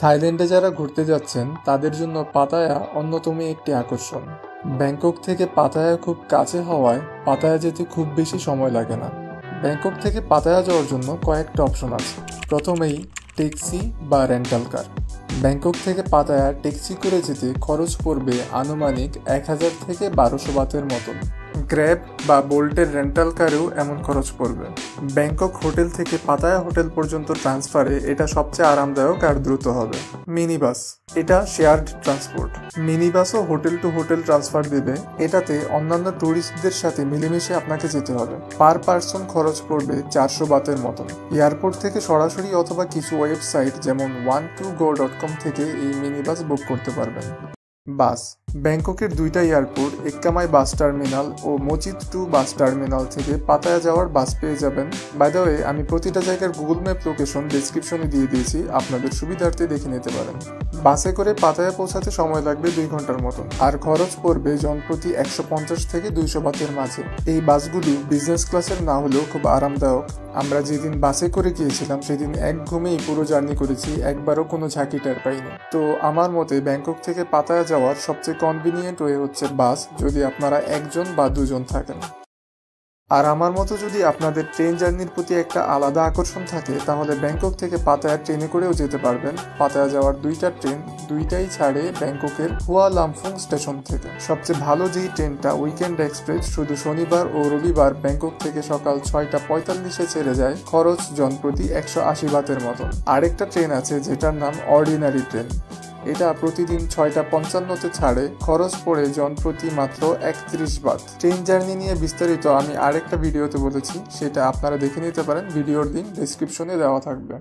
থাইল্যান্ডে যারা ঘুরতে যাচ্ছেন তাদের জন্য পাতায়া অন্যতম একটি আকর্ষণ। ব্যাংকক থেকে পাতায়া খুব কাছে হওয়ায় পাতায়া যেতে খুব বেশি সময় লাগে না। ব্যাংকক থেকে পাতায়া যাওয়ার জন্য কয়েকটা অপশন আছে। প্রথমেই ট্যাক্সি বা রেন্টাল কার। ব্যাংকক থেকে পাতায়া ট্যাক্সি করে যেতে খরচ পড়বে আনুমানিক 1000 থেকে 1200 বাতের মতন। গ্র্যাব বা বোল্টের রেন্টাল কারেও এমন খরচ পড়বে। ব্যাংকক হোটেল থেকে পাতায়া হোটেল পর্যন্ত ট্রান্সফারে এটা সবচেয়ে আরামদায়ক আর দ্রুত হবে। মিনি বাস, এটা শেয়ার্ড ট্রান্সপোর্ট। মিনি বাসও হোটেল টু হোটেল ট্রান্সফার দেবে। এটাতে অন্যান্য ট্যুরিস্টদের সাথে মিলেমিশে আপনাকে যেতে হবে। পার পার্সন খরচ পড়বে 400 বাতের মতন। এয়ারপোর্ট থেকে সরাসরি অথবা কিছু ওয়েবসাইট যেমন 12go.com থেকে এই মিনি বাস বুক করতে পারবেন। বাস, ব্যাংককের দুইটা এয়ারপোর্ট এক্কামাই বাস টার্মিনাল ও মচিত 2 বাস টার্মিনাল থেকে পাতায়া যাওয়ার বাস পেয়ে যাবেন। বাই দ্য ওয়ে, আমি প্রতিটা জায়গার গুগল ম্যাপ লোকেশন ডেসক্রিপশনে দিয়ে দিয়েছি, আপনাদের সুবিধার্থে দেখে নিতে পারেন। বাসে করে পাতায়া পৌঁছাতে সময় লাগবে 2 ঘন্টার মতন, আর খরচ পড়বে জনপ্রতি 150 থেকে 200 বাতের মাঝে। এই বাসগুলি বিজনেস ক্লাসের না হলেও খুব আরামদায়ক। আমরা যেদিন বাসে করে গিয়েছিলাম সেদিন এক ঘুমেই পুরো জার্নি করেছি, একবারও কোনো ঝাঁকি টের পাইনি। তো আমার মতে ব্যাংকক থেকে পাতায়া যাওয়ার সবচেয়ে কনভিনিয়েন্ট ওয়ে হচ্ছে বাস, যদি আপনারা একজন বা দুজন থাকেন। আর আমার মতো যদি আপনাদের ট্রেন জার্নির প্রতি একটা আলাদা আকর্ষণ থাকে, তাহলে ব্যাংকক থেকে পাতায়া ট্রেনে করেও যেতে পারবেন। পাতায়া যাওয়ার দুইটা ট্রেন, দুইটাই ছাড়ে ব্যাংককের হুয়া লামফুং স্টেশন থেকে। সবচেয়ে ভালো যেই ট্রেনটা উইকেন্ড এক্সপ্রেস, শুধু শনিবার ও রবিবার ব্যাংকক থেকে সকাল 6:45 ছেড়ে যায়, খরচ জনপ্রতি 180 বাতের মতন। আরেকটা ট্রেন আছে যেটার নাম অর্ডিনারি ট্রেন। এটা প্রতিদিন 6:55 ছাড়ে, খরচ পড়ে জনপ্রতি মাত্র 31 বাত। ট্রেন জার্নি নিয়ে বিস্তারিত আমি আরেকটা ভিডিওতে বলেছি, সেটা আপনারা দেখে নিতে পারেন। ভিডিওর লিংক ডেসক্রিপশনে দেওয়া থাকবে।